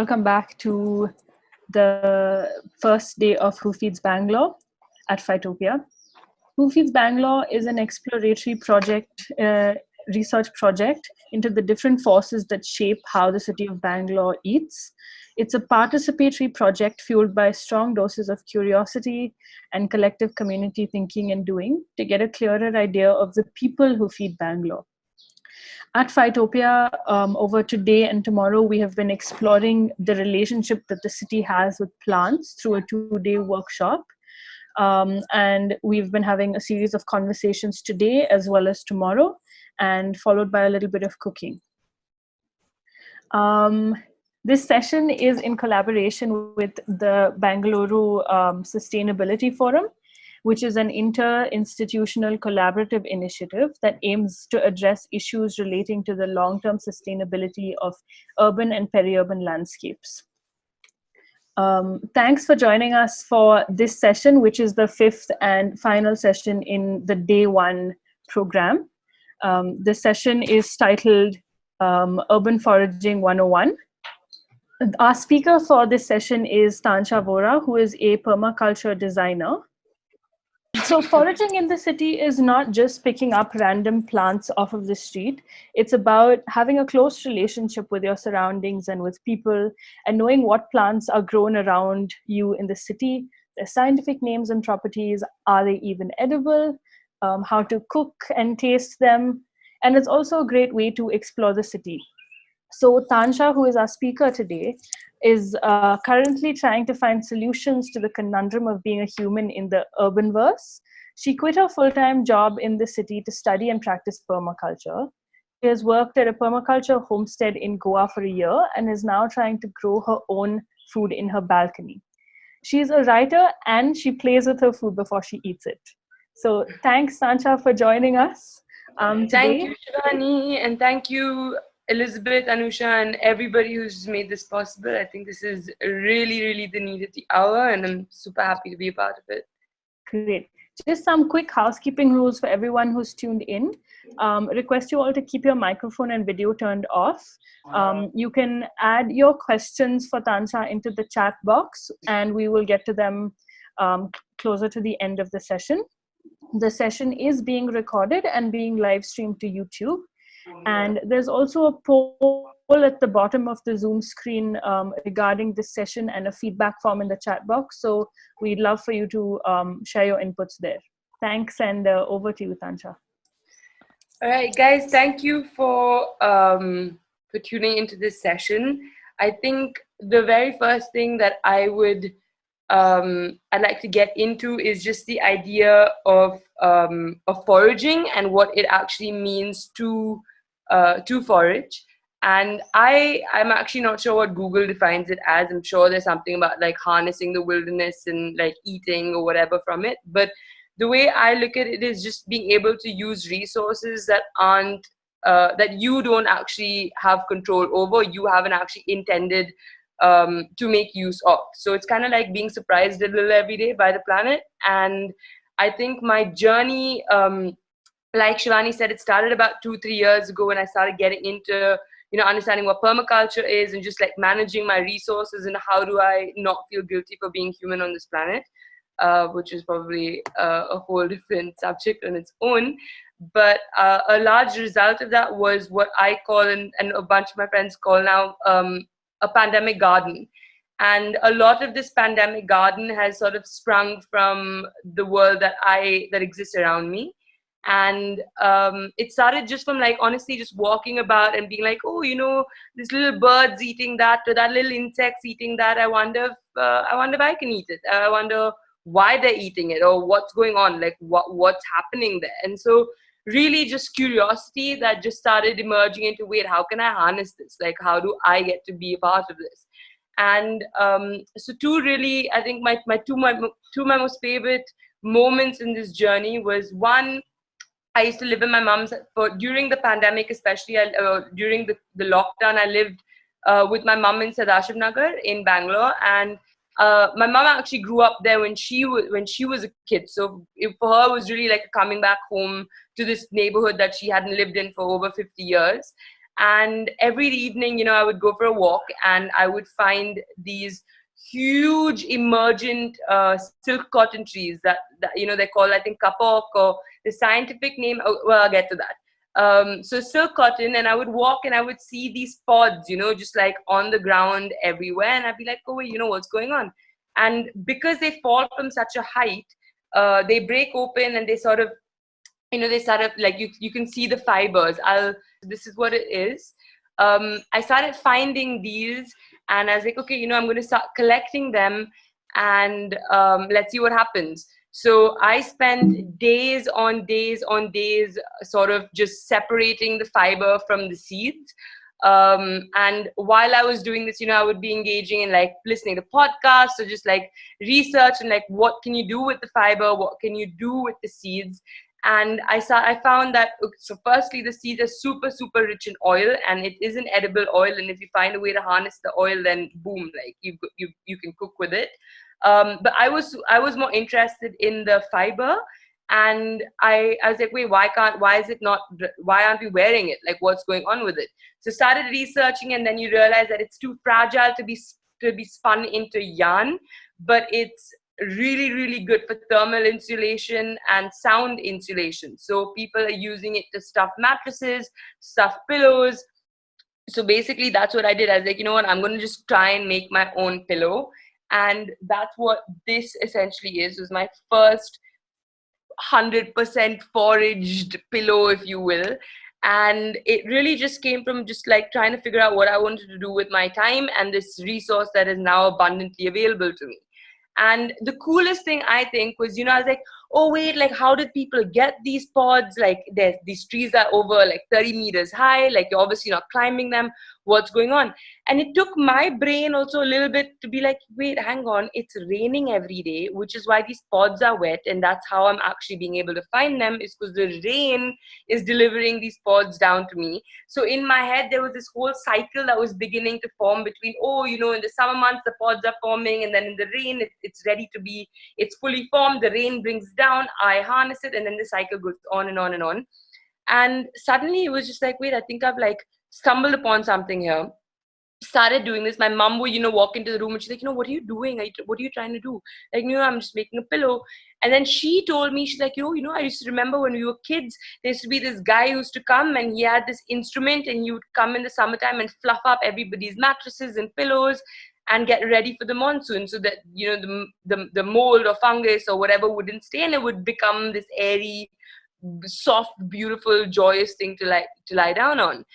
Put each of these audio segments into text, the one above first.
welcome back to the first day of Who Feeds Bangalore at Phytopia. Who Feeds Bangalore is an exploratory project, research project into the different forces that shape how the city of Bangalore eats. It's a participatory project fueled by strong doses of curiosity and collective community thinking and doing to get a clearer idea of the people who feed Bangalore. At Phytopia, over today and tomorrow, we have been exploring the relationship that the city has with plants through a 2-day workshop. And we've been having a series of conversations today as well as tomorrow, and followed by a little bit of cooking. This session is in collaboration with the Bangalore Sustainability Forum, which is an inter-institutional collaborative initiative that aims to address issues relating to the long-term sustainability of urban and peri-urban landscapes. Thanks for joining us for this session, which is the 5th and final session in the Day 1 program. This session is titled Urban Foraging 101. Our speaker for this session is Tansha Vohra, who is a permaculture designer. So foraging in the city is not just picking up random plants off of the street. It's about having a close relationship with your surroundings and with people, and knowing what plants are grown around you in the city, their scientific names and properties, are they even edible, how to cook and taste them. And it's also a great way to explore the city. So Tansha, who is our speaker today, is currently trying to find solutions to the conundrum of being a human in the urbanverse. She quit her full-time job in the city to study and practice permaculture. She has worked at a permaculture homestead in Goa for a year and is now trying to grow her own food in her balcony. She's a writer and she plays with her food before she eats it. So thanks, Tansha, for joining us today. Thank you, Shivani, and thank you, Elizabeth, Anusha, and everybody who's made this possible. I think this is really, really the need of the hour, and I'm super happy to be a part of it. Great. Just some quick housekeeping rules for everyone who's tuned in. Request you all to keep your microphone and video turned off. You can add your questions for Tansha into the chat box, and we will get to them closer to the end of the session. The session is being recorded and being live streamed to YouTube. And there's also a poll at the bottom of the Zoom screen regarding this session, and a feedback form in the chat box. So we'd love for you to share your inputs there. Thanks, and over to you, Tansha. All right, guys, thank you for tuning into this session. I think the very first thing that I'd like to get into is just the idea of foraging and what it actually means to forage. And I'm actually not sure what Google defines it as. I'm sure there's something about like harnessing the wilderness and like eating or whatever from it. But the way I look at it is just being able to use resources that aren't that you don't actually have control over, you haven't actually intended to make use of. So it's kind of like being surprised a little every day by the planet. And I think my journey, like Shivani said, it started about 2-3 years ago when I started getting into, understanding what permaculture is and just like managing my resources and how do I not feel guilty for being human on this planet, which is probably a whole different subject on its own. But a large result of that was what I call, and a bunch of my friends call now, a pandemic garden. And a lot of this pandemic garden has sort of sprung from the world that exists around me. And it started just from like honestly just walking about and being like, oh, this little bird's eating that, or that little insect's eating that. I wonder if I can eat it. I wonder why they're eating it, or what's going on, like what's happening there. And so really just curiosity that just started emerging into, wait, how can I harness this? Like, how do I get to be a part of this? And so I think my two most favorite moments in this journey was, one, I used to live in my mom's during the pandemic, especially during the lockdown. I lived with my mom in Sadashiv Nagar in Bangalore, and my mom actually grew up there when she was a kid. So for her, it was really like coming back home to this neighborhood that she hadn't lived in for over 50 years. And every evening, you know, I would go for a walk and I would find these huge emergent silk cotton trees that you know, they're called, I think, kapok, or the scientific name, well, I'll get to that. So silk cotton, and I would walk and I would see these pods, you know, just like on the ground everywhere, and I'd be like, oh wait, you know, what's going on? And because they fall from such a height, they break open and they sort of, you know, they start up, like, you can see the fibers. This is what it is. I started finding these and I was like, okay, you know, I'm going to start collecting them, and let's see what happens. So I spent days on days on days sort of just separating the fiber from the seeds. And while I was doing this, you know, I would be engaging in like listening to podcasts or just like research and like, what can you do with the fiber? What can you do with the seeds? And I found that, so firstly, the seeds are super, super rich in oil, and it is an edible oil. And if you find a way to harness the oil, then boom, like you can cook with it. But I was more interested in the fiber, and I was like, wait, why aren't we wearing it? Like, what's going on with it? So started researching, and then you realize that it's too fragile to be spun into yarn, but it's really, really good for thermal insulation and sound insulation. So people are using it to stuff mattresses, stuff pillows. So basically that's what I did. I was like, you know what, I'm going to just try and make my own pillow. And that's what this essentially is. It was my first 100% foraged pillow, if you will. And it really just came from just like trying to figure out what I wanted to do with my time and this resource that is now abundantly available to me. And the coolest thing, I think, was, you know, I was like, oh wait, like, how did people get these pods? Like, there's these trees that are over like 30 meters high, like you're obviously not climbing them. What's going on? And it took my brain also a little bit to be like, wait, hang on, it's raining every day, which is why these pods are wet. And that's how I'm actually being able to find them, is because the rain is delivering these pods down to me. So in my head, there was this whole cycle that was beginning to form between, oh, you know, in the summer months, the pods are forming, and then in the rain, it's ready to be, it's fully formed, the rain brings down, I harness it, and then the cycle goes on and on and on. And suddenly it was just like, wait, I think I've like stumbled upon something here. Started doing this. My mom would, you know, walk into the room and she's like, you know, what are you doing? What are you trying to do? Like, you know, I'm just making a pillow. And then she told me, she's like, you know, I used to remember when we were kids, there used to be this guy who used to come and he had this instrument, and he would come in the summertime and fluff up everybody's mattresses and pillows and get ready for the monsoon, so that, you know, the mold or fungus or whatever wouldn't stay, and it would become this airy, soft, beautiful, joyous thing to lie down on.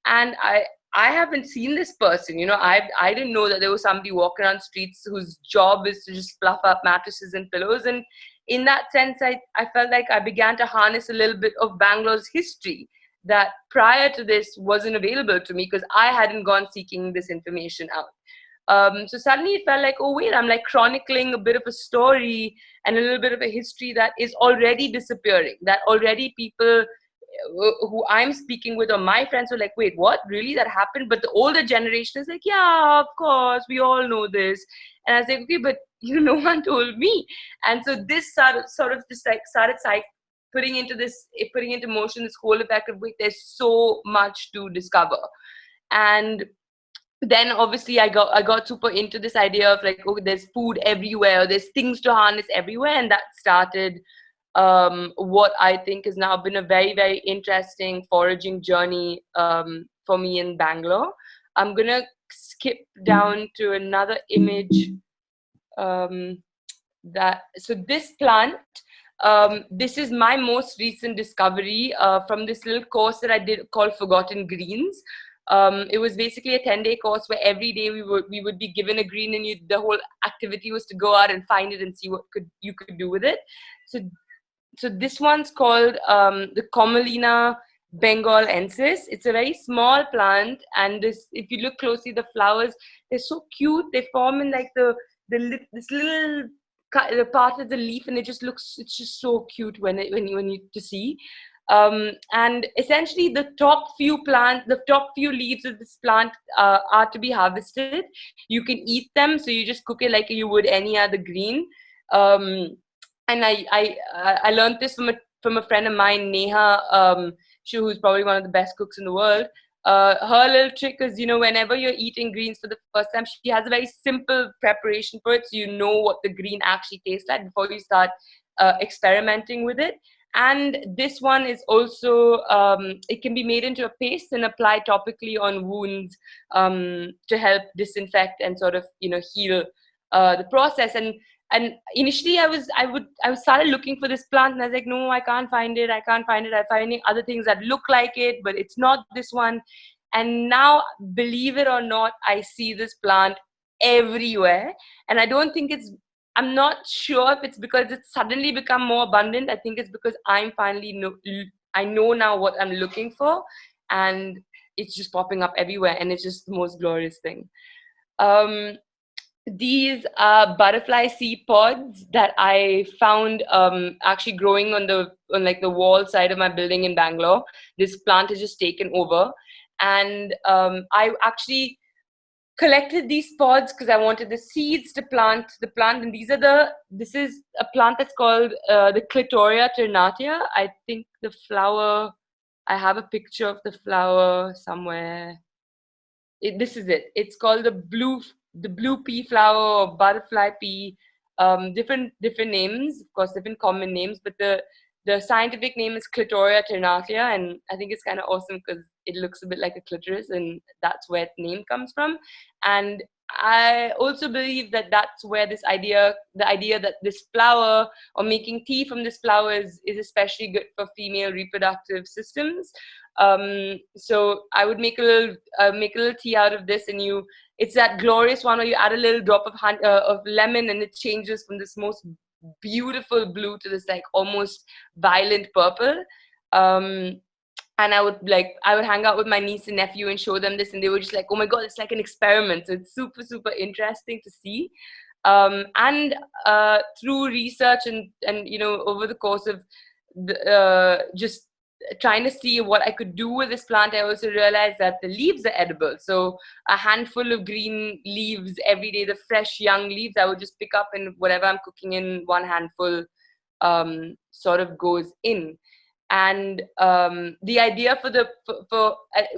And I haven't seen this person, you know, I didn't know that there was somebody walking around streets whose job is to just fluff up mattresses and pillows. And in that sense, I felt like I began to harness a little bit of Bangalore's history that prior to this wasn't available to me, because I hadn't gone seeking this information out. So suddenly it felt like, oh wait, I'm like chronicling a bit of a story and a little bit of a history that is already disappearing, that already people who I'm speaking with or my friends were like, wait, what, really, that happened? But the older generation is like, yeah, of course, we all know this. And I was like, okay, but you know, no one told me. And so this sort of just like started putting into motion this whole effect of, wait, there's so much to discover. And then obviously I got super into this idea of like, oh, there's food everywhere, there's things to harness everywhere. And that started what I think has now been a very, very interesting foraging journey for me in Bangalore. I'm gonna skip down to another image. So this plant, this is my most recent discovery from this little course that I did called Forgotten Greens. It was basically a 10-day course where every day we would be given a green, and the whole activity was to go out and find it and see what you could do with it. So this one's called the Commelina bengalensis. It's a very small plant, and this, if you look closely, the flowers, they're so cute. They form in like this little the part of the leaf, and it's just so cute when you to see. And essentially the top few leaves of this plant are to be harvested. You can eat them, so you just cook it like you would any other green. And I learned this from a friend of mine, Neha, who's probably one of the best cooks in the world. her little trick is, whenever you're eating greens for the first time, she has a very simple preparation for it, so you know what the green actually tastes like before you start experimenting with it. And this one is also, it can be made into a paste and applied topically on wounds to help disinfect and sort of, heal the process. And initially I started looking for this plant, and I was like, no, I can't find it. I'm finding other things that look like it, but it's not this one. And now, believe it or not, I see this plant everywhere. And I'm not sure if it's because it's suddenly become more abundant. I think it's because I know now what I'm looking for, and it's just popping up everywhere, and it's just the most glorious thing. These are butterfly seed pods that I found actually growing on the wall side of my building in Bangalore. This plant has just taken over, and I actually collected these pods because I wanted the seeds to plant the plant. And this is a plant that's called the Clitoria ternatia. I think the flower, I have a picture of the flower somewhere. This is it. It's called the blue pea flower or butterfly pea. Different names, of course, different common names, but the scientific name is Clitoria ternatia, and I think it's kind of awesome because it looks a bit like a clitoris, and that's where the name comes from. And I also believe that that's where the idea that this flower, or making tea from this flower, is especially good for female reproductive systems. So I would make a little tea out of this, and it's that glorious one where you add a little drop of lemon, and it changes from this most beautiful blue to this like almost violent purple. And I would hang out with my niece and nephew and show them this, and they were just like, oh my God, it's like an experiment. So it's super, super interesting to see. And through research and over the course of just trying to see what I could do with this plant, I also realized that the leaves are edible. So a handful of green leaves every day, the fresh young leaves, I would just pick up, and whatever I'm cooking in, one handful sort of goes in. And the idea for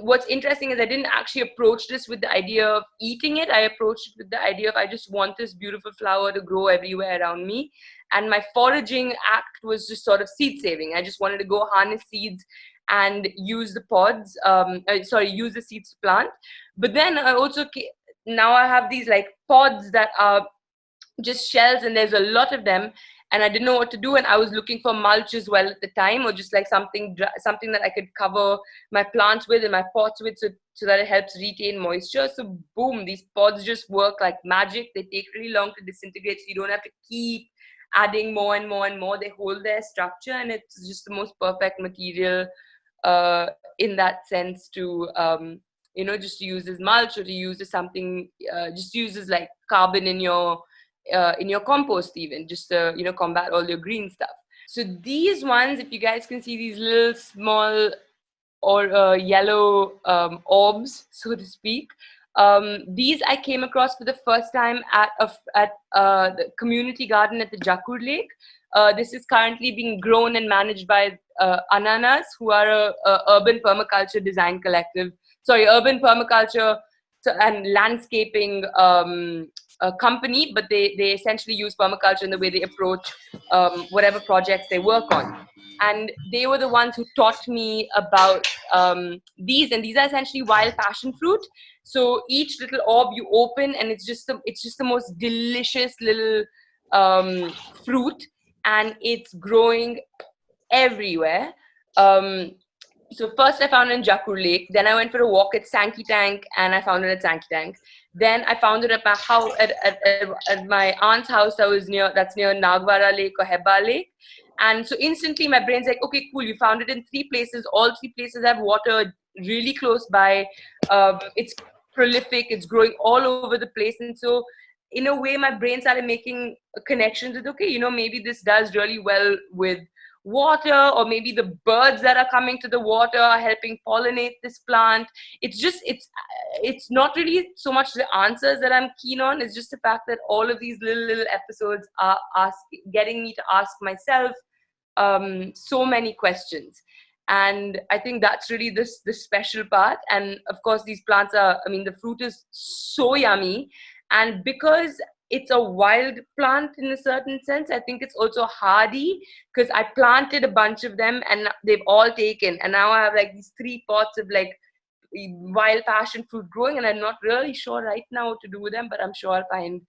what's interesting is I didn't actually approach this with the idea of eating it. I approached it with the idea of I just want this beautiful flower to grow everywhere around me. And my foraging act was just sort of seed saving. I just wanted to go harness seeds and use the pods, use the seeds to plant. But then now I have these like pods that are just shells, and there's a lot of them. And I didn't know what to do, and I was looking for mulch as well at the time, or just like something that I could cover my plants with and my pots with, so that it helps retain moisture. So boom, these pods just work like magic. They take really long to disintegrate, so you don't have to keep adding more and more and more. They hold their structure, and it's just the most perfect material in that sense to just to use as mulch, or to use as something, just use as like carbon in your compost, even just to combat all your green stuff. So these ones, if you guys can see these little small or yellow orbs, so to speak, these I came across for the first time at the community garden at the Jakur Lake. This is currently being grown and managed by Ananas, who are a urban permaculture design collective. Urban permaculture and landscaping company, but they essentially use permaculture in the way they approach whatever projects they work on. And they were the ones who taught me about these, and these are essentially wild passion fruit. So each little orb you open, and it's just the most delicious little fruit, and it's growing everywhere. So first I found it in Jakur Lake. Then I went for a walk at Sankey Tank, and I found it at Sankey Tank. Then I found it at my house, at my aunt's house that's near Nagwara Lake or Hebba Lake. And so instantly my brain's like, okay, cool, you found it in 3 places. All 3 places have water really close by. It's prolific. It's growing all over the place. And so in a way, my brain started making connections with, okay, maybe this does really well with water, or maybe the birds that are coming to the water are helping pollinate this plant. It's not really so much the answers that I'm keen on. It's just the fact that all of these little episodes are getting me to ask myself so many questions. And I think that's really this special part. And of course, these plants are, I mean, the fruit is so yummy. And because it's a wild plant in a certain sense, I think it's also hardy, because I planted a bunch of them and they've all taken. And now I have like these 3 pots of like wild passion fruit growing, and I'm not really sure right now what to do with them, but I'm sure I'll find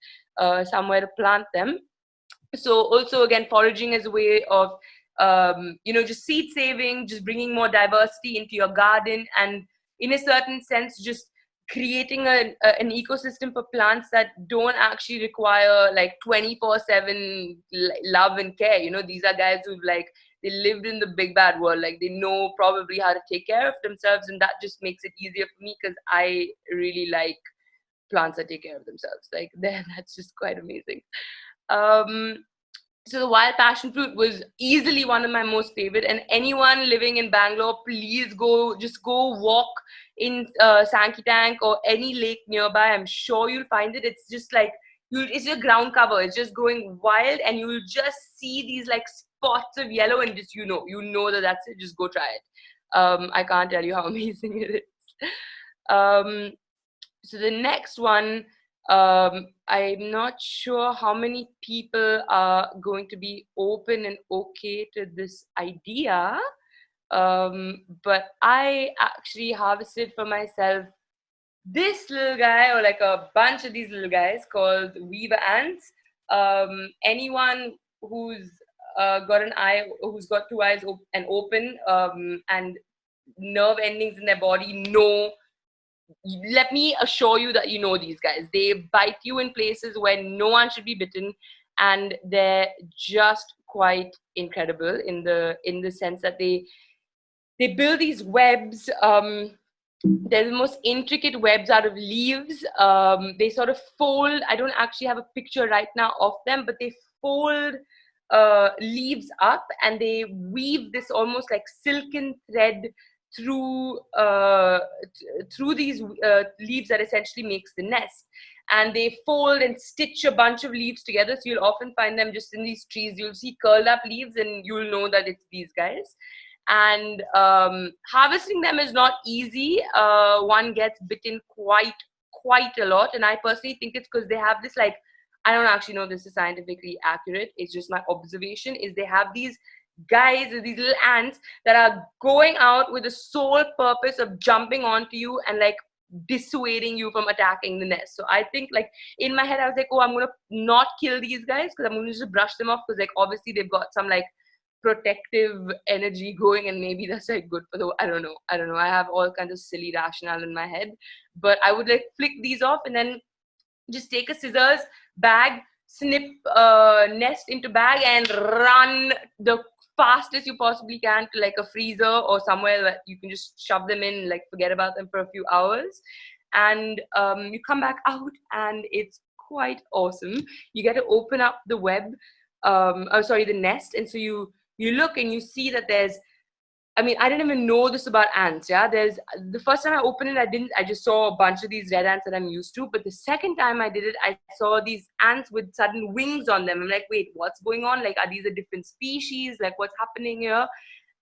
somewhere to plant them. So also, again, foraging is a way of just seed saving, just bringing more diversity into your garden, and in a certain sense just creating an ecosystem for plants that don't actually require like 24/7 love and care. These are guys who've like, they lived in the big bad world, like they know probably how to take care of themselves, and that just makes it easier for me, because I really like plants that take care of themselves. Like that's just quite amazing. So the wild passion fruit was easily one of my most favorite, and anyone living in Bangalore, please go walk in Sankey Tank or any lake nearby. I'm sure you'll find it. It's just like, it's your ground cover. It's just growing wild, and you'll just see these like spots of yellow, and just, you know that's it. Just go try it. I can't tell you how amazing it is. So the next one, I'm not sure how many people are going to be open and okay to this idea, but I actually harvested for myself this little guy, or like a bunch of these little guys called weaver ants. Anyone who's got 2 eyes and open, and nerve endings in their body, let me assure you that these guys. They bite you in places where no one should be bitten, and they're just quite incredible in the sense that they build these webs. They're the most intricate webs out of leaves. They sort of fold. I don't actually have a picture right now of them, but they fold leaves up, and they weave this almost like silken thread through these leaves that essentially makes the nest. And they fold and stitch a bunch of leaves together. So you'll often find them just in these trees. You'll see curled up leaves, and you'll know that it's these guys. And harvesting them is not easy. One gets bitten quite a lot. And I personally think it's because they have this, like, I don't actually know if this is scientifically accurate. It's just my observation, is they have these guys, these little ants that are going out with the sole purpose of jumping onto you and like dissuading you from attacking the nest. So I think, like, in my head I was like, oh, I'm gonna not kill these guys, because I'm gonna just brush them off, because like obviously they've got some like protective energy going, and maybe that's like good for the, I don't know, I have all kinds of silly rationale in my head. But I would like flick these off, and then just take a scissors, bag, snip nest into bag, and run the fastest you possibly can to like a freezer or somewhere that you can just shove them in, like forget about them for a few hours. And you come back out, and it's quite awesome. You get to open up the web, the nest, and so you look and you see that there's, I mean, I didn't even know this about ants. Yeah, there's, the first time I opened it, I just saw a bunch of these red ants that I'm used to. But the second time I did it, I saw these ants with sudden wings on them. I'm like, wait, what's going on? Like, are these a different species? Like, what's happening here?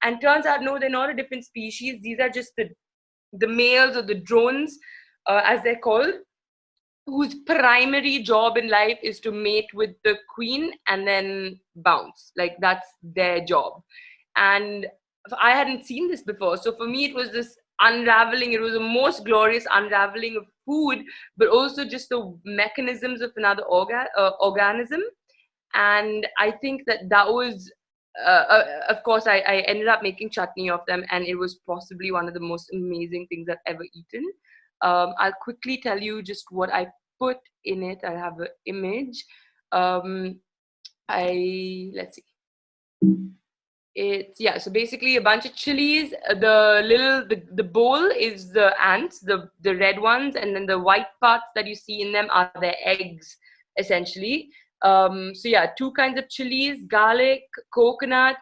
And turns out, no, they're not a different species. These are just the males, or the drones, as they're called, whose primary job in life is to mate with the queen and then bounce. Like, that's their job. And I hadn't seen this before. So for me, it was this unraveling. It was the most glorious unraveling of food, but also just the mechanisms of another organism. And I think that was, of course, I ended up making chutney of them, and it was possibly one of the most amazing things I've ever eaten. I'll quickly tell you just what I put in it. I have an image. Let's see. It's, yeah, so basically a bunch of chilies. The bowl is the ants, the red ones, and then the white parts that you see in them are their eggs, essentially. So yeah, 2 kinds of chilies, garlic, coconut,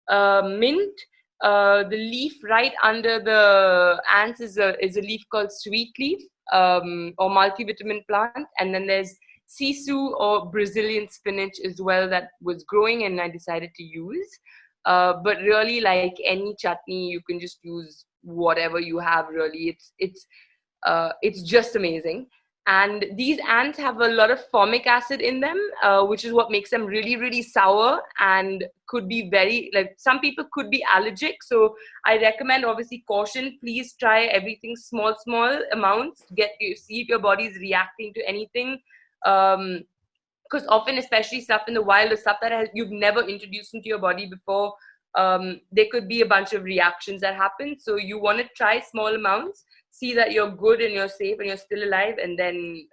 mint. The leaf right under the ants is a leaf called sweet leaf, or multivitamin plant. And then there's sisu, or Brazilian spinach, as well, that was growing and I decided to use. But really, like any chutney, you can just use whatever you have. Really, it's just amazing. And these ants have a lot of formic acid in them, which is what makes them really, really sour and could be very, like, some people could be allergic. So I recommend, obviously, caution. Please try everything small amounts. See if your body is reacting to anything. Because often, especially stuff in the wild or stuff that you've never introduced into your body before, there could be a bunch of reactions that happen. So you want to try small amounts, see that you're good and you're safe and you're still alive, and then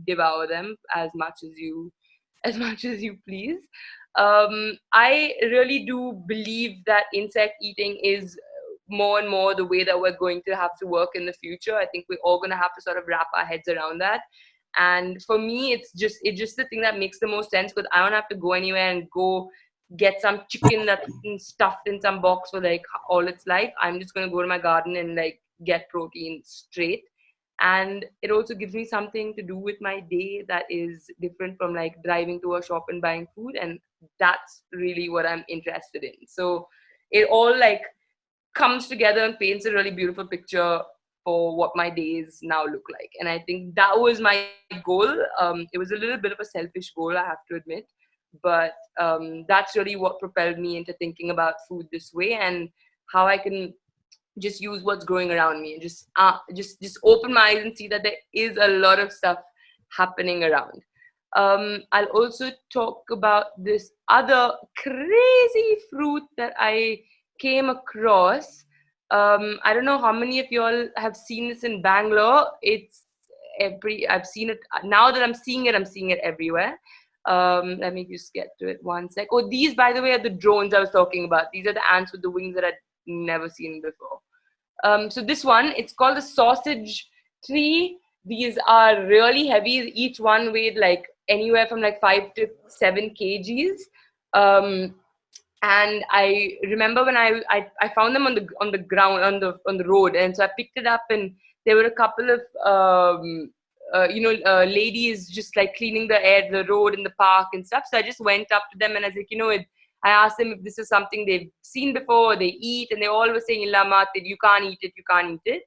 devour them as much as you please. I really do believe that insect eating is more and more the way that we're going to have to work in the future. I think we're all going to have to sort of wrap our heads around that. And for me, it's just the thing that makes the most sense, because I don't have to go anywhere and go get some chicken that's stuffed in some box for like all its life. I'm just going to go to my garden and like get protein straight. And it also gives me something to do with my day that is different from like driving to a shop and buying food. And that's really what I'm interested in. So it all like comes together and paints a really beautiful picture for what my days now look like. And I think that was my goal. It was a little bit of a selfish goal, I have to admit, but that's really what propelled me into thinking about food this way, and how I can just use what's growing around me and just open my eyes and see that there is a lot of stuff happening around. I'll also talk about this other crazy fruit that I came across. I don't know how many of y'all have seen this in Bangalore. I've seen it. Now that I'm seeing it everywhere. Let me just get to it one sec. Oh, these, by the way, are the drones I was talking about. These are the ants with the wings that I'd never seen before. So this one, it's called the sausage tree. These are really heavy. Each one weighed like anywhere from like 5 to 7 kgs. And I remember when I found them on the ground, on the road, and so I picked it up, and there were a couple of ladies just like cleaning the road in the park and stuff. So I just went up to them and I was like, I asked them if this is something they've seen before, or they eat, and they all were saying, "Illa mat, you can't eat it."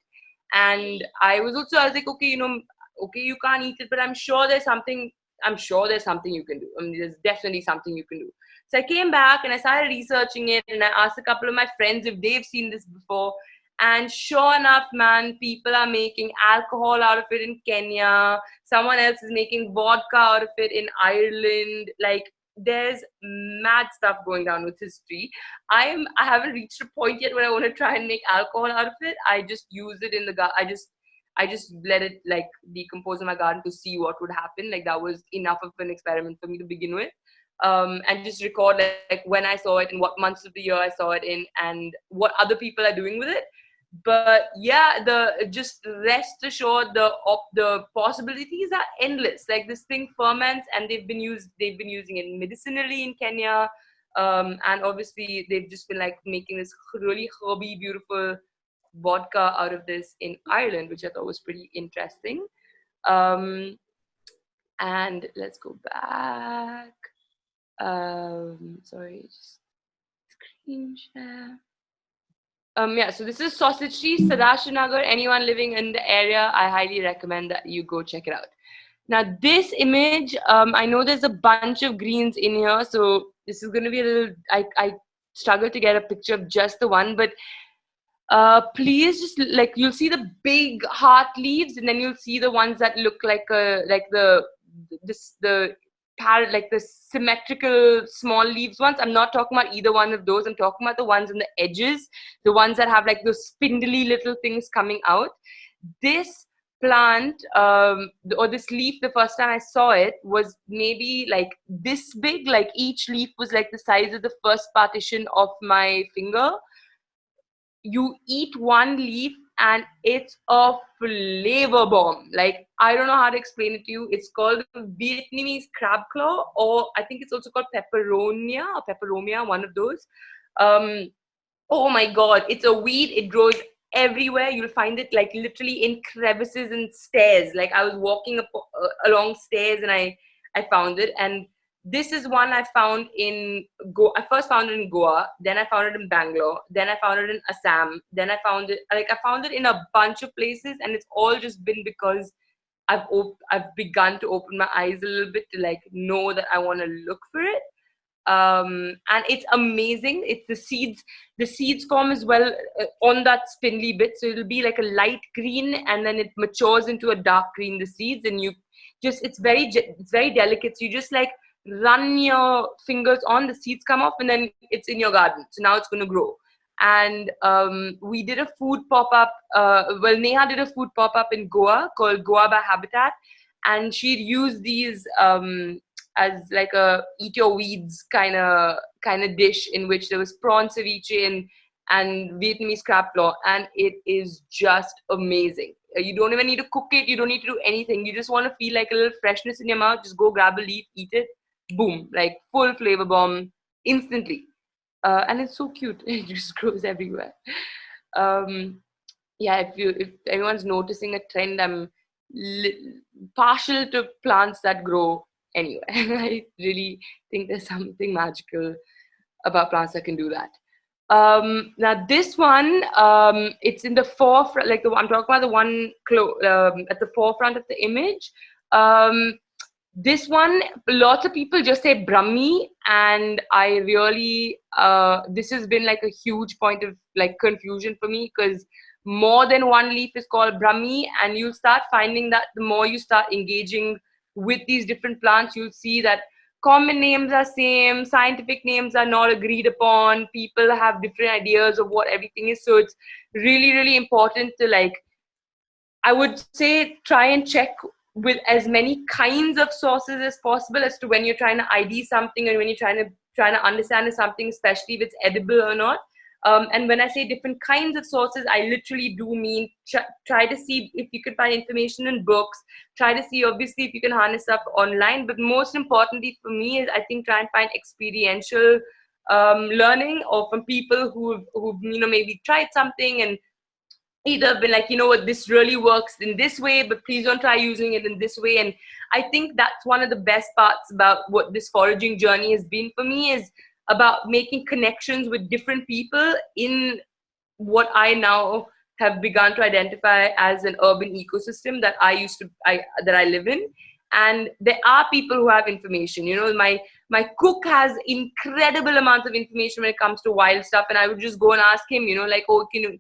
And I was like, okay, you can't eat it, but I'm sure there's something you can do. I mean, there's definitely something you can do. So I came back and I started researching it, and I asked a couple of my friends if they've seen this before. And sure enough, man, people are making alcohol out of it in Kenya. Someone else is making vodka out of it in Ireland. Like, there's mad stuff going down with this tree. I haven't reached a point yet where I want to try and make alcohol out of it. I just use it in the garden. I just let it like decompose in my garden to see what would happen. Like, that was enough of an experiment for me to begin with. And just record like when I saw it and what months of the year I saw it in and what other people are doing with it. But yeah, just rest assured, the possibilities are endless. Like, this thing ferments, and they've been using it medicinally in Kenya, and obviously they've just been like making this really herby, beautiful vodka out of this in Ireland, which I thought was pretty interesting. And let's go back. Sorry, just screen share. So this is sausage tree, Sadashinagar. Anyone living in the area, I highly recommend that you go check it out. Now, this image, I know there's a bunch of greens in here, so this is going to be a little, I struggle to get a picture of just the one, but please just, like, you'll see the big heart leaves, and then you'll see the ones that look like the symmetrical small leaves ones. I'm not talking about either one of those. I'm talking about the ones on the edges, the ones that have like those spindly little things coming out. This plant or this leaf, the first time I saw it, was maybe like this big. Like, each leaf was like the size of the first partition of my finger. You eat one leaf and it's a flavor bomb. Like, I don't know how to explain it to you. It's called Vietnamese crab claw, or I think it's also called pepperomia, one of those. Oh my God, it's a weed. It grows everywhere. You'll find it like literally in crevices and stairs. Like, I was walking along stairs and I found it, and This is one I found in I first found it in Goa, then I found it in Bangalore, then I found it in Assam, then I found it in a bunch of places, and it's all just been because I've begun to open my eyes a little bit to like know that I want to look for it. And it's amazing. It's the seeds form as well on that spindly bit, so it'll be like a light green and then it matures into a dark green, the seeds, and you just it's very delicate, so you just like run your fingers on, the seeds come off, and then it's in your garden, so now it's going to grow. And we did a food pop-up, Neha did a food pop-up in Goa called Goa by Habitat, and she'd used these as like a eat your weeds kind of dish, in which there was prawn ceviche and Vietnamese crab claw, and it is just amazing. You don't even need to cook it, you don't need to do anything, you just want to feel like a little freshness in your mouth, just go grab a leaf, eat it, boom, like full flavor bomb instantly. And it's so cute. It just grows everywhere. Yeah, if anyone's noticing a trend, I'm partial to plants that grow anywhere. I really think there's something magical about plants that can do that. Now this one, it's in the forefront, like I'm talking about the one at the forefront of the image. This one, lots of people just say Brahmii, and I really, this has been like a huge point of like confusion for me, because more than one leaf is called Brahmii, and you'll start finding that the more you start engaging with these different plants, you'll see that common names are same, scientific names are not agreed upon, people have different ideas of what everything is. So it's really, really important to, like, I would say, try and check with as many kinds of sources as possible as to when you're trying to ID something, and when you're trying to understand if something, especially if it's edible or not. And when I say different kinds of sources, I literally do mean try to see if you could find information in books, try to see obviously if you can harness up online, but most importantly for me is, I think, try and find experiential learning, or from people who've maybe tried something and either been like, you know what, this really works in this way, but please don't try using it in this way. And I think that's one of the best parts about what this foraging journey has been for me, is about making connections with different people in what I now have begun to identify as an urban ecosystem that I live in. And there are people who have information. You know, my cook has incredible amounts of information when it comes to wild stuff, and I would just go and ask him, you know, like, oh, can you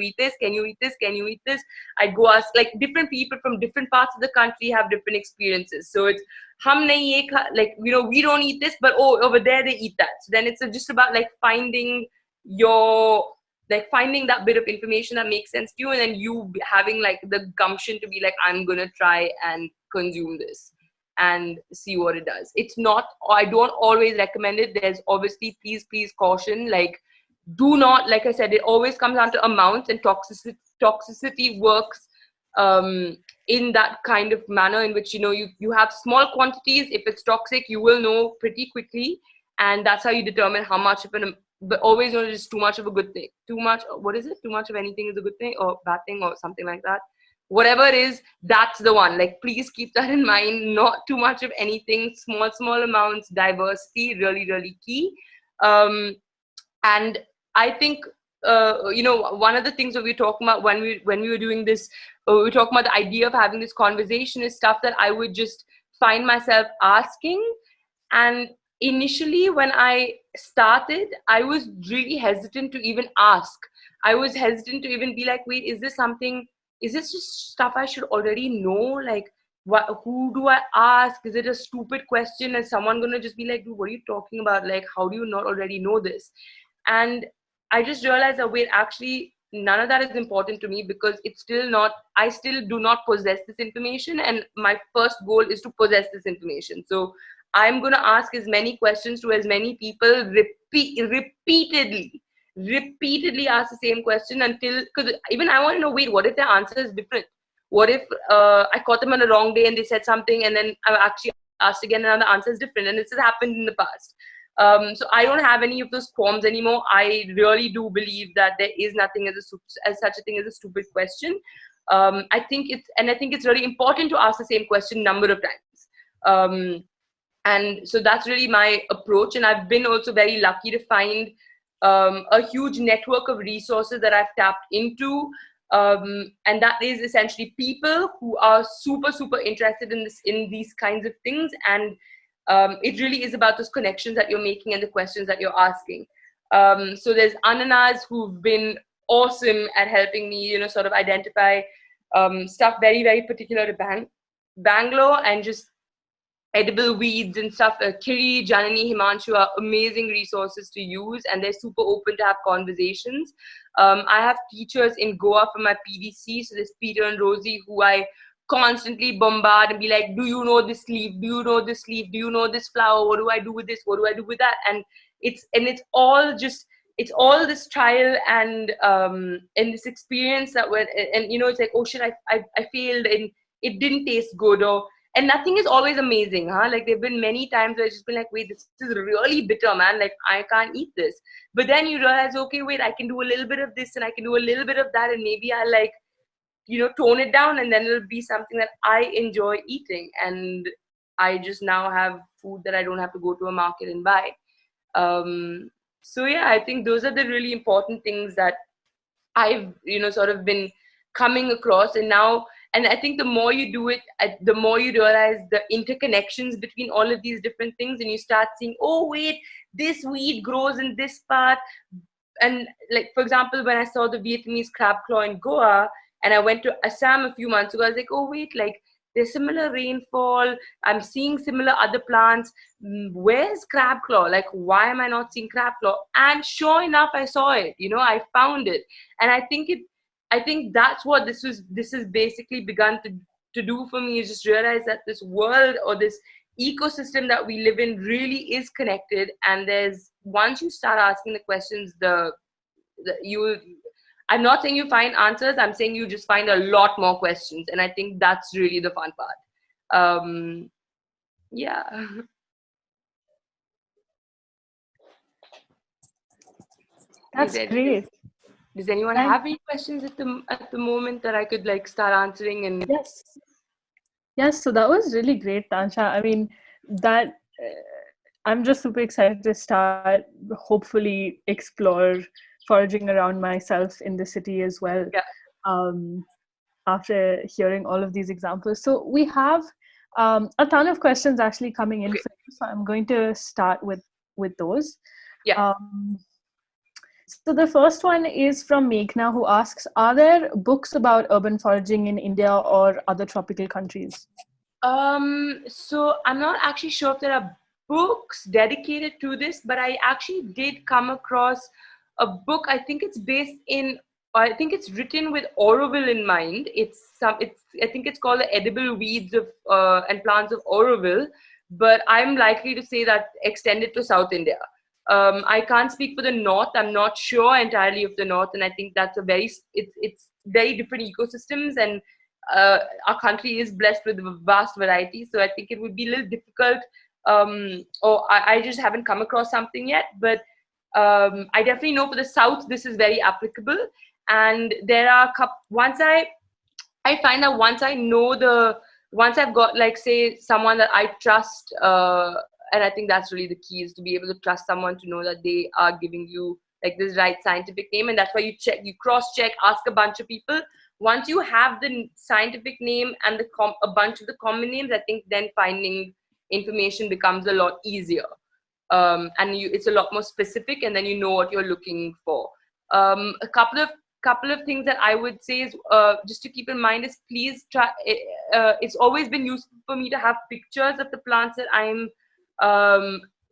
eat this? Can you eat this? Can you eat this? I'd go ask, like, different people from different parts of the country have different experiences. So it's hum nahi ye like, you know, we don't eat this, but oh, over there they eat that. So then it's just about like finding that bit of information that makes sense to you, and then you having like the gumption to be like, I'm gonna try and consume this and see what it does. It's not, I don't always recommend it. There's obviously, please caution, like, do not, like I said, it always comes down to amounts, and toxicity works in that kind of manner in which, you know, you have small quantities. If it's toxic, you will know pretty quickly, and that's how you determine how much of but always know just too much of a good thing. Too much of anything is a good thing or bad thing or something like that. Whatever it is, that's the one. Like, please keep that in mind. Not too much of anything. Small amounts. Diversity, really, really key. And I think, you know, one of the things that we were talking about when we were doing this, we were talking about the idea of having this conversation, is stuff that I would just find myself asking. And initially, when I started, I was really hesitant to even ask. I was hesitant to even be like, wait, is this just stuff I should already know? Like, who do I ask? Is it a stupid question? Is someone going to just be like, dude, what are you talking about? Like, how do you not already know this? And I just realized that, wait, actually, none of that is important to me, because I still do not possess this information. And my first goal is to possess this information. So I'm going to ask as many questions to as many people repeatedly ask the same question until, because even I want to know, wait, what if their answer is different? What if I caught them on the wrong day and they said something, and then I actually asked again and the answer is different? And this has happened in the past. So I don't have any of those qualms anymore. I really do believe that there is nothing as such a thing as a stupid question. I think it's really important to ask the same question a number of times. And so that's really my approach. And I've been also very lucky to find a huge network of resources that I've tapped into. And that is essentially people who are super, super interested in these kinds of things. And it really is about those connections that you're making and the questions that you're asking. So there's Ananas, who've been awesome at helping me, sort of identify stuff very, very particular to Bangalore, and just edible weeds and stuff. Kiri, Janani, Himanshu are amazing resources to use, and they're super open to have conversations. I have teachers in Goa for my PDC, so there's Peter and Rosie, who I constantly bombard and be like, do you know this leaf? Do you know this leaf? Do you know this flower? What do I do with this? What do I do with that? And it's all this trial and this experience that it's like, oh shit, I failed and it didn't taste good, and nothing is always amazing, huh? Like there've been many times where it's just been like, wait, this is really bitter, man. Like I can't eat this. But then you realize, okay, wait, I can do a little bit of this and I can do a little bit of that, and maybe I like, tone it down, and then it'll be something that I enjoy eating. And I just now have food that I don't have to go to a market and buy. So yeah, I think those are the really important things that I've, sort of been coming across. And I think the more you do it, the more you realize the interconnections between all of these different things, and you start seeing, oh wait, this weed grows in this part. And like, for example, when I saw the Vietnamese crab claw in Goa, and I went to Assam a few months ago, I was like, oh wait, like there's similar rainfall, I'm seeing similar other plants. Where's crab claw? Like, why am I not seeing crab claw? And sure enough, I saw it, I found it. And I think that's what this has basically begun to do for me, is just realize that this world, or this ecosystem that we live in, really is connected. And once you start asking the questions, I'm not saying you find answers, I'm saying you just find a lot more questions. And I think that's really the fun part. Yeah. That's great. Does anyone have any questions at the moment that I could like start answering? And yes, so that was really great, Tansha. I mean, that I'm just super excited to start, hopefully explore foraging around myself in the city as well. After hearing all of these examples. So we have a ton of questions actually coming in for you, so I'm going to start with those. So the first one is from Meghna, who asks, are there books about urban foraging in India or other tropical countries? So I'm not actually sure if there are books dedicated to this, but I actually did come across a book. I think it's written with Auroville in mind. I think it's called The Edible Weeds of and Plants of Auroville, but I'm likely to say that extended to South India. I can't speak for the North. I'm not sure entirely of the North, and I think that's it's very different ecosystems, and our country is blessed with a vast variety. So I think it would be a little difficult, or I just haven't come across something yet. But I definitely know for the South, this is very applicable. And there are once I find that once I've got, like, say, someone that I trust, and I think that's really the key, is to be able to trust someone, to know that they are giving you like this right scientific name. And that's why you cross-check, ask a bunch of people. Once you have the scientific name and a bunch of the common names, I think then finding information becomes a lot easier. And it's a lot more specific, and then you know what you're looking for. A couple of things that I would say is just to keep in mind is, please try. It's always been useful for me to have pictures of the plants that I'm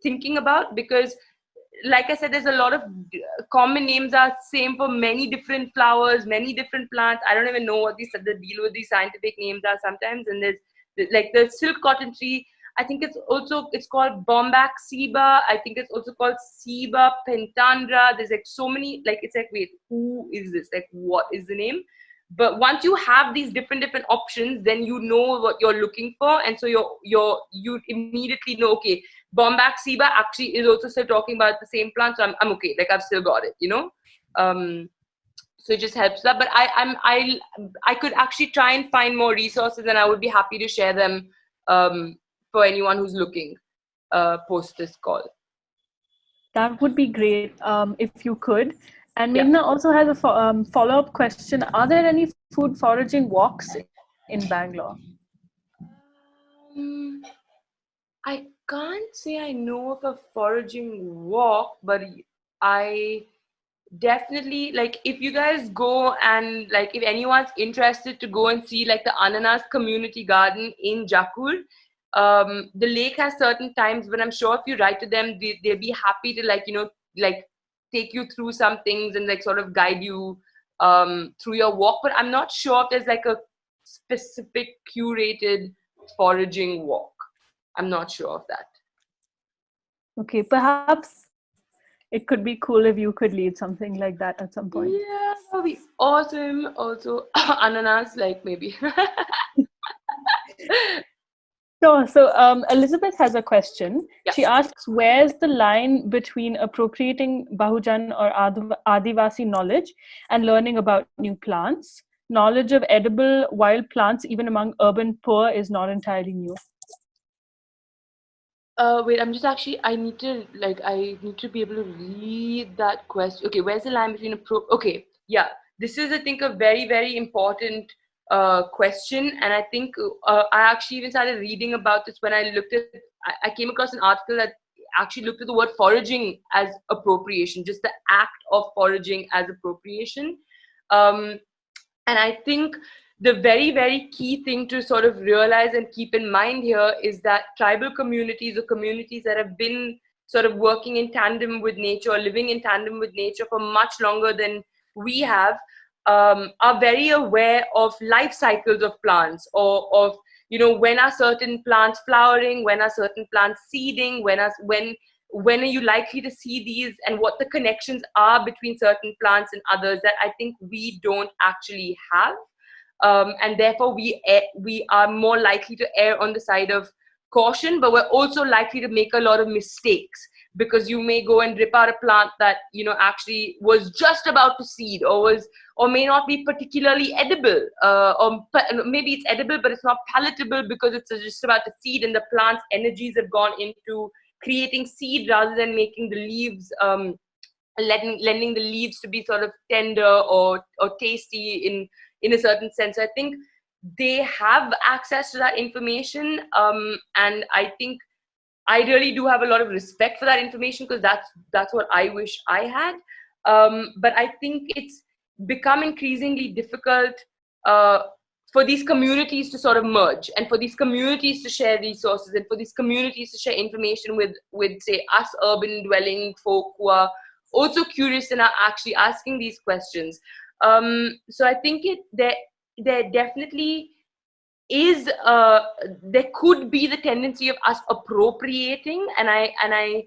thinking about, because, like I said, there's a lot of common names are same for many different flowers, many different plants. I don't even know what the deal with these scientific names are sometimes. And there's like the silk cotton tree. I think it's called Bombax Seba. I think it's also called Seba pentandra. There's like so many, like, it's like, wait, who is this? Like, what is the name? But once you have these different options, then you know what you're looking for. And so you immediately know, okay, Bombax Seba actually is also still talking about the same plant. So I'm okay. Like, I've still got it, So it just helps that. But I could actually try and find more resources, and I would be happy to share them, for anyone who's looking. post this call. That would be great if you could. And Yeah. Meghna also has a follow-up question. Are there any food foraging walks in Bangalore? I can't say I know of a foraging walk, but I definitely, like, if you guys go and, like, if anyone's interested to go and see, like, the Ananas Community Garden in Jakur, the lake has certain times, but I'm sure if you write to them, they'll be happy to, like, like, take you through some things and, like, sort of guide you through your walk. But I'm not sure if there's, like, a specific curated foraging walk. I'm not sure of that. Okay, perhaps it could be cool if you could lead something like that at some point. Yeah, that would be awesome. Also, ananas, like, maybe. Sure. So Elizabeth has a question. Yes. She asks, where's the line between appropriating Bahujan or Adivasi knowledge and learning about new plants? Knowledge of edible wild plants, even among urban poor, is not entirely new. Wait, I'm just actually, I need to be able to read that question. Okay, where's the line between okay, yeah, this is, I think, a very, very important question. And I think I actually even started reading about this when I I came across an article that actually looked at the word foraging as appropriation, just the act of foraging as appropriation. And I think the very, very key thing to sort of realize and keep in mind here is that tribal communities, or communities that have been sort of working in tandem with nature, or living in tandem with nature for much longer than we have, are very aware of life cycles of plants, or of, when are certain plants flowering, when are certain plants seeding, when are you likely to see these, and what the connections are between certain plants and others that I think we don't actually have. And therefore we are more likely to err on the side of caution, but we're also likely to make a lot of mistakes, because you may go and rip out a plant that actually was just about to seed, or may not be particularly edible, or maybe it's edible but it's not palatable because it's just about to seed, and the plant's energies have gone into creating seed rather than making the leaves, lending the leaves to be sort of tender or tasty in a certain sense. I think they have access to that information, and I think I really do have a lot of respect for that information, because that's what I wish I had. But I think it's become increasingly difficult for these communities to sort of merge, and for these communities to share resources, and for these communities to share information with say, us urban dwelling folk who are also curious and are actually asking these questions. So I think there definitely is there could be the tendency of us appropriating, and I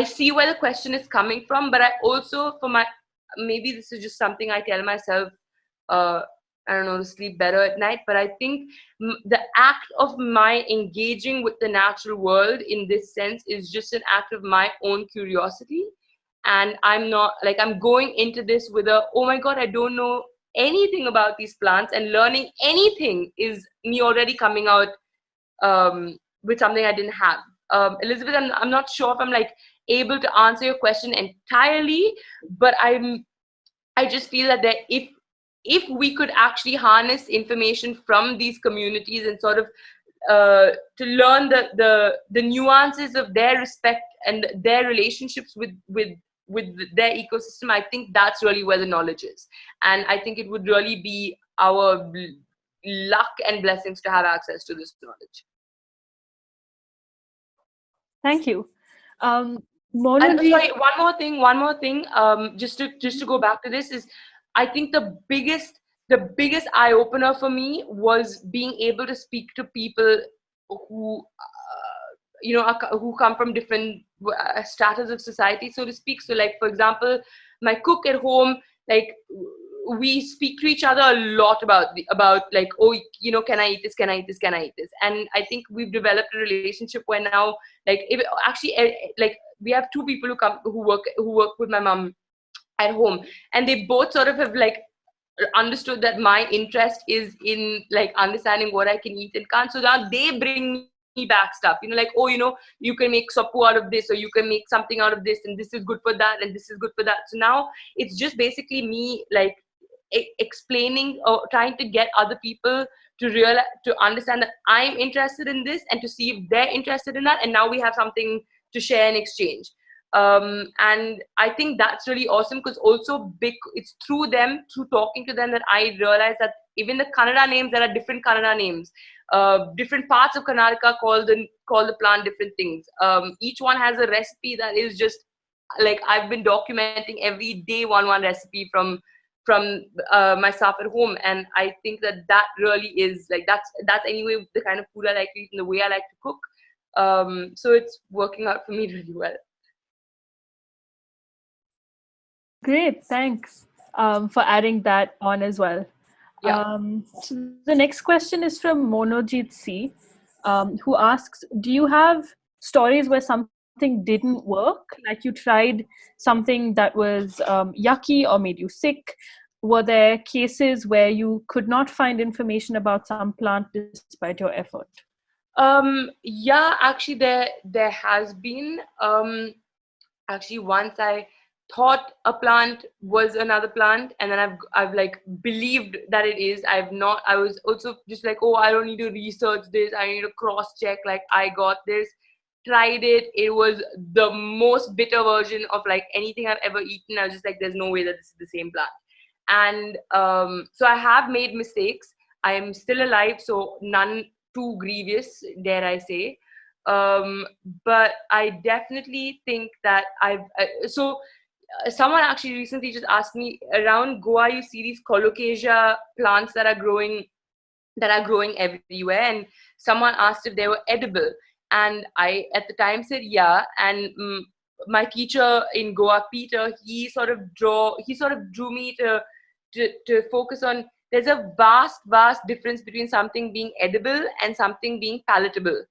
see where the question is coming from, but I also, maybe this is just something I tell myself, I don't know, to sleep better at night, but I think the act of my engaging with the natural world in this sense is just an act of my own curiosity. And I'm not, like, I'm going into this with oh my God, I don't know anything about these plants, and learning anything is me already coming out with something I didn't have. Elizabeth, I'm not sure if I'm like able to answer your question entirely, but I just feel that if we could actually harness information from these communities and sort of to learn the nuances of their respect and their relationships with their ecosystem, I think that's really where the knowledge is. And I think it would really be our luck and blessings to have access to this knowledge. Thank you. Sorry, one more thing. Just to go back to this, is I think the biggest eye opener for me was being able to speak to people who who come from different stratas of society, so to speak. So, like, for example, my cook at home, like, we speak to each other a lot about like, oh, can I eat this, can I eat this, can I eat this? And I think we've developed a relationship where now, like, if actually, like, we have two people who work with my mom at home, and they both sort of have like understood that my interest is in like understanding what I can eat and can't. So now they bring back stuff, like, oh, you can make suppu out of this, or you can make something out of this, and this is good for that, and this is good for that. So now it's just basically me like explaining or trying to get other people to understand that I'm interested in this, and to see if they're interested in that, and now we have something to share and exchange. And I think that's really awesome, because also it's through them, through talking to them, that I realized that even the Kannada names, there are different Kannada names. Different parts of Karnataka call the plant different things. Each one has a recipe that is just like, I've been documenting every day one recipe from my staff at home, and I think that really is like, that's anyway the kind of food I like to eat and the way I like to cook. So it's working out for me really well. Great, thanks for adding that on as well. Yeah. So the next question is from Monojit C, who asks, do you have stories where something didn't work? Like you tried something that was yucky or made you sick? Were there cases where you could not find information about some plant despite your effort? Yeah, actually there has been. Actually, once I thought a plant was another plant, and then I've like believed that it is. I was also just like, oh, I don't need to research this, I need to cross check, like I got this, tried it, it was the most bitter version of like anything I've ever eaten. I was just like, there's no way that this is the same plant. And so I have made mistakes. I am still alive, so none too grievous, dare I say. But I definitely think that someone actually recently just asked me, around Goa you see these colocasia plants that are growing everywhere, and someone asked if they were edible, and I at the time said yeah. And my teacher in Goa, Peter, he sort of drew me to focus on, there's a vast difference between something being edible and something being palatable.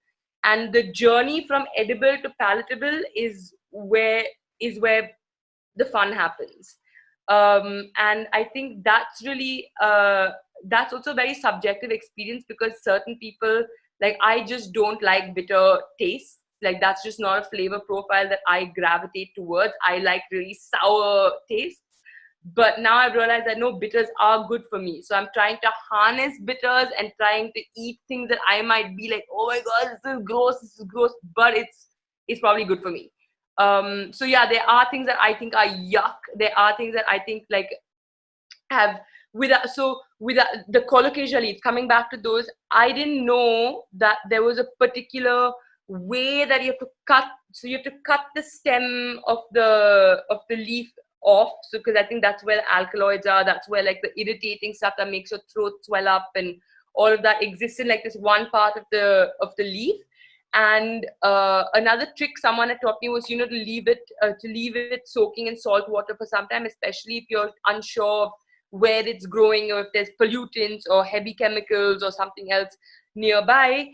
And the journey from edible to palatable is where the fun happens. And I think that's really that's also a very subjective experience, because certain people, like, I just don't like bitter taste. Like, that's just not a flavor profile that I gravitate towards. I like really sour taste. But now I've realized that no, bitters are good for me. So I'm trying to harness bitters and trying to eat things that I might be like, oh my God, this is gross, but it's probably good for me. So yeah, there are things that I think are yuck. There are things that I think like have with the colocasia leaves, coming back to those, I didn't know that there was a particular way that you have to cut. So you have to cut the stem of the leaf off. So because I think that's where the alkaloids are, that's where like the irritating stuff that makes your throat swell up and all of that exists in like this one part of the leaf. And another trick someone had taught me was, to leave it soaking in salt water for some time, especially if you're unsure of where it's growing, or if there's pollutants or heavy chemicals or something else nearby.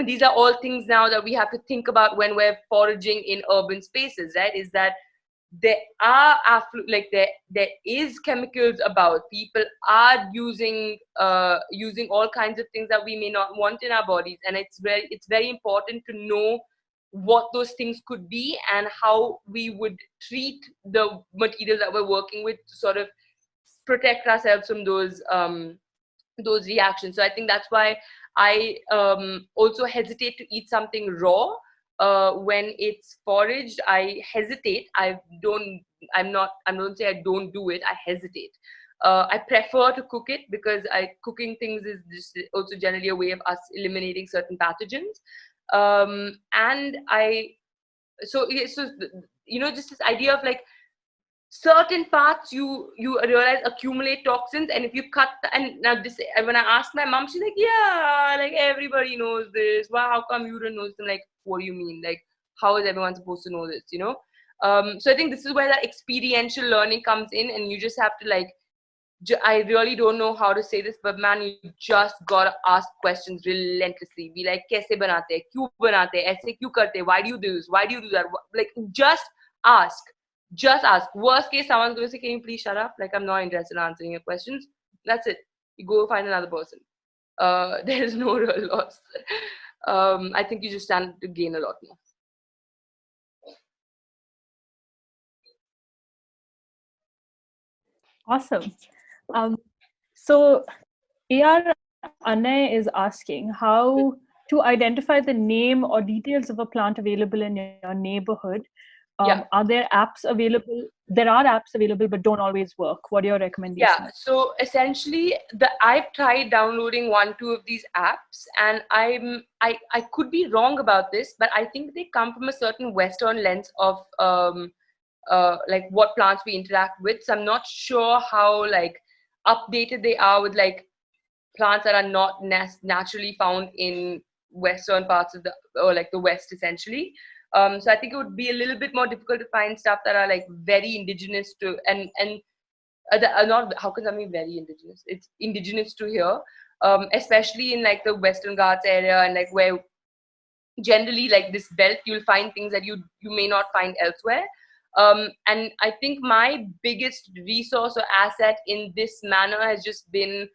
These are all things now that we have to think about when we're foraging in urban spaces, right? Is that there are there is chemicals about. People are using all kinds of things that we may not want in our bodies, and it's very important to know what those things could be and how we would treat the material that we're working with to sort of protect ourselves from those reactions. So I think that's why I also hesitate to eat something raw. When it's foraged, I hesitate. I don't say I don't do it. I hesitate. I prefer to cook it, because cooking things is just also generally a way of us eliminating certain pathogens. Just this idea of like certain parts you realize accumulate toxins, and if you cut and now this, when I asked my mom, she's like, yeah, like everybody knows this. Why? How come you don't know this? I'm like, what do you mean? Like, how is everyone supposed to know this? So I think this is where the experiential learning comes in, and you just have to like, I really don't know how to say this, but man, you just gotta ask questions relentlessly. Be like, kaise banate hai? Kyun banate hai? Aise kyun karte hai? Why do you do this? Why do you do that? Like, just ask. Worst case, someone's going to say, can you please shut up? Like, I'm not interested in answering your questions. That's it. You go find another person. There is no real loss. I think you just stand to gain a lot more. Awesome. So AR Anay is asking how to identify the name or details of a plant available in your neighborhood. Are there apps available? There are apps available, but don't always work. What are your recommendations? Yeah, so essentially, I've tried downloading 1-2 of these apps, and I could be wrong about this, but I think they come from a certain Western lens of like what plants we interact with. So I'm not sure how like updated they are with like plants that are not naturally found in Western parts of or like the West essentially. So I think it would be a little bit more difficult to find stuff that are like very indigenous to and not, how can something very indigenous? It's indigenous to here, especially in like the Western Ghats area and like where generally like this belt you'll find things that you may not find elsewhere. And I think my biggest resource or asset in this manner has just been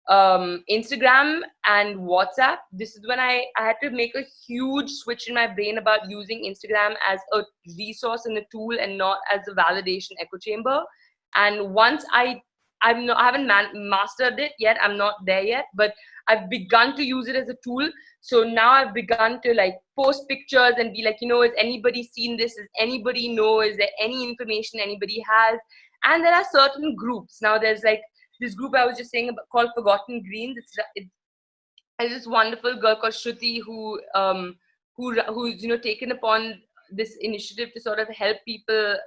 Instagram and WhatsApp. This is when I had to make a huge switch in my brain about using Instagram as a resource and a tool and not as a validation echo chamber. And once I haven't mastered it yet, I'm not there yet, but I've begun to use it as a tool. So now I've begun to like post pictures and be like, has anybody seen this? Does anybody know? Is there any information anybody has? And there are certain groups. Now there's like this group I was just saying about called Forgotten Greens. It's this wonderful girl called Chutney who's taken upon this initiative to sort of help people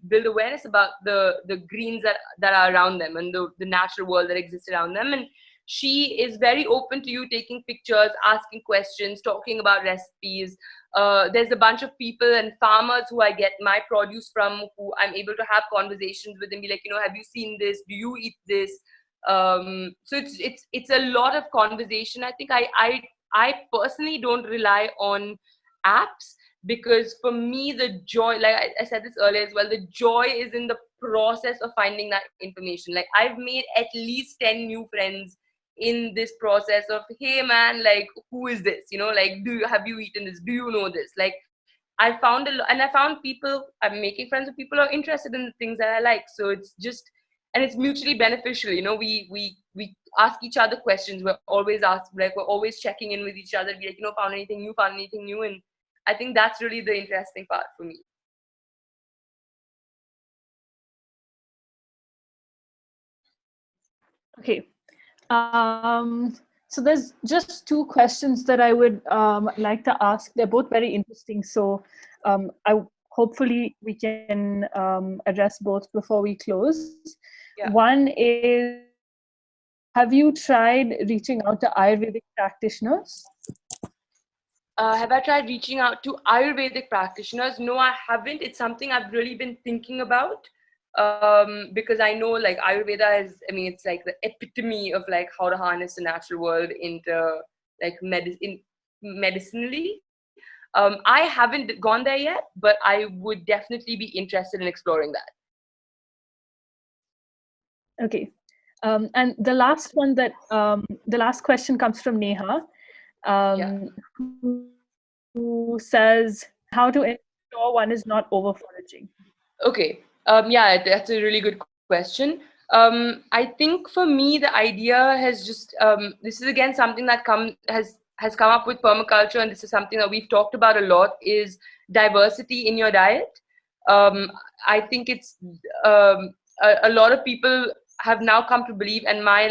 build awareness about the greens that are around them and the natural world that exists around them. And she is very open to you taking pictures, asking questions, talking about recipes. There's a bunch of people and farmers who I get my produce from, who I'm able to have conversations with and be like, have you seen this? Do you eat this? So it's a lot of conversation. I think I personally don't rely on apps, because for me the joy, like I said this earlier as well, the joy is in the process of finding that information. Like I've made at least 10 new friends in this process of, hey man, like who is this, like have you eaten this, do you know this? Like I found and I found people, I'm making friends with people who are interested in the things that I like. So it's just, and it's mutually beneficial. We ask each other questions. We're always checking in with each other, be like, found anything new, and I think that's really the interesting part for me. Okay. So there's just 2 questions that I would like to ask. They're both very interesting. So hopefully we can address both before we close. Yeah. One is, have you tried reaching out to Ayurvedic practitioners? Have I tried reaching out to Ayurvedic practitioners? No, I haven't. It's something I've really been thinking about. Because I know like Ayurveda is, it's like the epitome of like how to harness the natural world into like medicinally. I haven't gone there yet, but I would definitely be interested in exploring that. Okay. And the last one the last question comes from Neha, who says how to ensure one is not over foraging. Okay. Yeah, that's a really good question. I think for me, the idea has just, this is again something that has come up with permaculture, and this is something that we've talked about a lot, is diversity in your diet. I think it's a lot of people have now come to believe, and my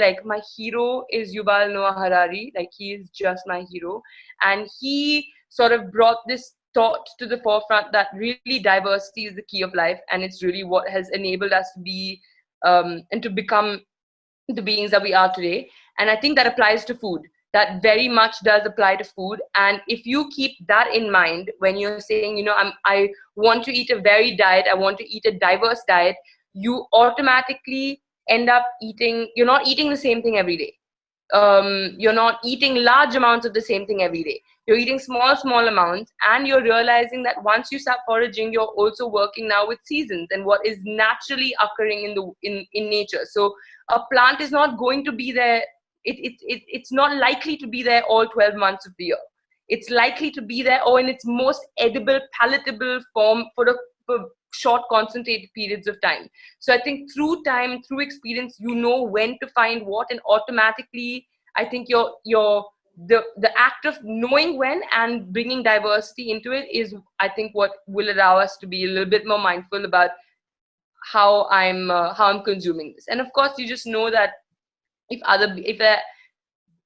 hero is Yuval Noah Harari. Like he is just my hero, and he sort of brought this thought to the forefront that really diversity is the key of life, and it's really what has enabled us to be and to become the beings that we are today. And I think that applies to food. That very much does apply to food. And if you keep that in mind when you're saying, I want to eat a varied diet, I want to eat a diverse diet, you automatically end up you're not eating the same thing every day. You're not eating large amounts of the same thing every day. You're eating small amounts, and you're realizing that once you start foraging, you're also working now with seasons and what is naturally occurring in nature. So a plant is not going to be there. It's not likely to be there all 12 months of the year. it's likely to be there, or in its most edible, palatable form for short, concentrated periods of time. So I think through time, through experience, you know when to find what, and automatically, I think the act of knowing when and bringing diversity into it is, I think, what will allow us to be a little bit more mindful about how I'm consuming this. And of course, you just know that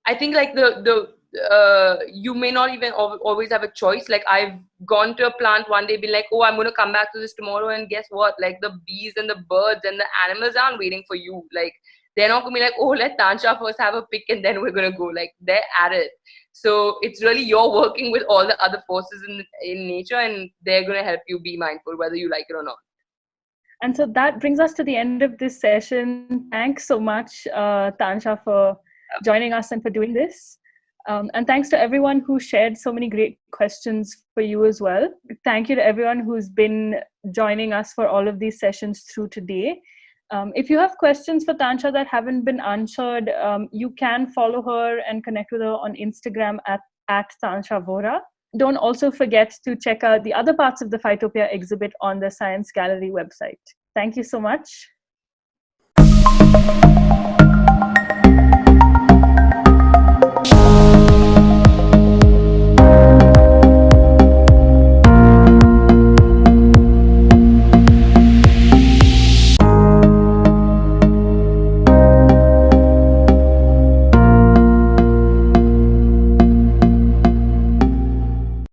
I think like you may not even always have a choice. Like I've gone to a plant one day, be like, oh, I'm going to come back to this tomorrow, and guess what? Like the bees and the birds and the animals aren't waiting for you. Like they're not going to be like, oh, let Tansha first have a pick and then we're going to go. Like they're at it. So it's really you're working with all the other forces in nature, and they're going to help you be mindful whether you like it or not. And so that brings us to the end of this session. Thanks so much, Tansha, for joining us and for doing this. And thanks to everyone who shared so many great questions for you as well. Thank you to everyone who's been joining us for all of these sessions through today. If you have questions for Tansha that haven't been answered, you can follow her and connect with her on Instagram at Tansha Vohra. Don't also forget to check out the other parts of the Phytopia exhibit on the Science Gallery website. Thank you so much.